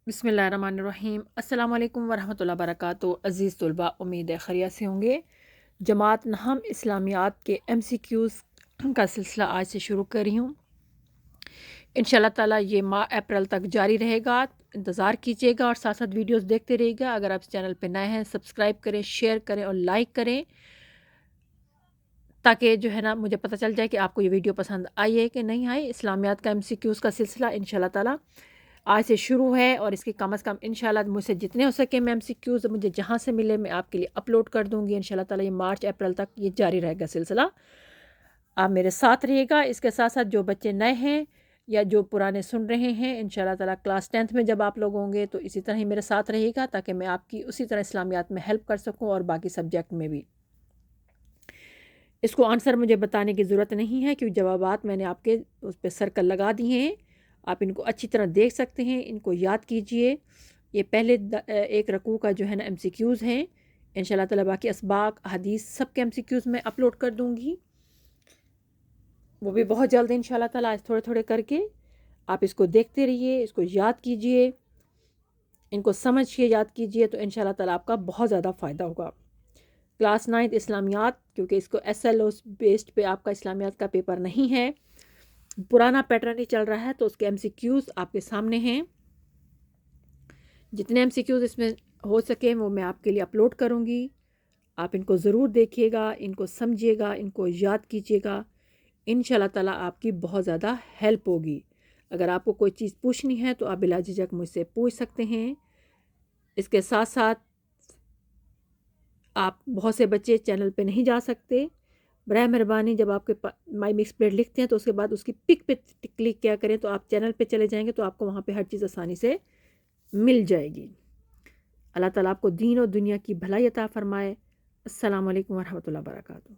بسم اللہ الرحمن الرحیم۔ السلام علیکم ورحمۃ اللہ وبرکاتہ۔ عزیز طلباء، امید ہے خیریت سے ہوں گے۔ جماعت نہم اسلامیات کے MCQs کا سلسلہ آج سے شروع کر رہی ہوں۔ انشاءاللہ تعالیٰ یہ ماہ اپریل تک جاری رہے گا، انتظار کیجیے گا اور ساتھ ساتھ ویڈیوز دیکھتے رہیے گا۔ اگر آپ اس چینل پہ نئے ہیں سبسکرائب کریں، شیئر کریں اور لائک کریں، تاکہ جو ہے نا مجھے پتہ چل جائے کہ آپ کو یہ ویڈیو پسند آئی ہے کہ نہیں آئی۔ اسلامیات کا MCQs کا سلسلہ انشاءاللہ تعالیٰ آج سے شروع ہے اور اس کی کم از کم انشاءاللہ مجھ سے جتنے ہو سکے میں MCQs مجھے جہاں سے ملے میں آپ کے لیے اپلوڈ کر دوں گی۔ انشاءاللہ تعالیٰ یہ مارچ اپریل تک یہ جاری رہے گا سلسلہ۔ آپ میرے ساتھ رہیے گا۔ اس کے ساتھ ساتھ جو بچے نئے ہیں یا جو پرانے سن رہے ہیں، انشاءاللہ تعالیٰ کلاس 10th میں جب آپ لوگ ہوں گے تو اسی طرح ہی میرے ساتھ رہیے گا، تاکہ میں آپ کی اسی طرح اسلامیات میں ہیلپ کر سکوں اور باقی سبجیکٹ میں بھی۔ اس کو آنسر مجھے بتانے کی ضرورت نہیں ہے، کیونکہ جوابات میں نے آپ کے اس پہ سرکل لگا دیے ہیں۔ آپ ان کو اچھی طرح دیکھ سکتے ہیں، ان کو یاد کیجئے۔ یہ پہلے ایک رکوع کا جو ہے نا MCQs ہیں۔ انشاءاللہ تعالیٰ باقی اسباق، حدیث سب کے MCQs میں اپلوڈ کر دوں گی، وہ بھی بہت جلد انشاءاللہ تعالیٰ تھوڑے تھوڑے کر کے۔ آپ اس کو دیکھتے رہیے، اس کو یاد کیجئے، ان کو سمجھ کے یاد کیجئے، تو انشاءاللہ تعالیٰ آپ کا بہت زیادہ فائدہ ہوگا۔ کلاس 9 اسلامیات، کیونکہ اس کو SLO بیسڈ پہ آپ کا اسلامیات کا پیپر نہیں ہے، پرانا پیٹرن ہی چل رہا ہے، تو اس کے MCQs آپ کے سامنے ہیں۔ جتنے MCQs اس میں ہو سکے وہ میں آپ کے لیے اپلوڈ کروں گی۔ آپ ان کو ضرور دیکھیے گا، ان کو سمجھیے گا، ان کو یاد کیجیے گا۔ انشاءاللہ تعالیٰ آپ کی بہت زیادہ ہیلپ ہوگی۔ اگر آپ کو کوئی چیز پوچھنی ہے تو آپ بلا جھجک مجھ سے پوچھ سکتے ہیں۔ اس کے ساتھ ساتھ آپ بہت سے بچے چینل پہ نہیں جا سکتے، براہ مہربانی جب آپ کے مائی مکس پلیٹ لکھتے ہیں تو اس کے بعد اس کی پک پہ کلک کیا کریں، تو آپ چینل پہ چلے جائیں گے تو آپ کو وہاں پہ ہر چیز آسانی سے مل جائے گی۔ اللہ تعالیٰ آپ کو دین اور دنیا کی بھلائی عطا فرمائے۔ السلام علیکم ورحمۃ اللہ وبرکاتہ۔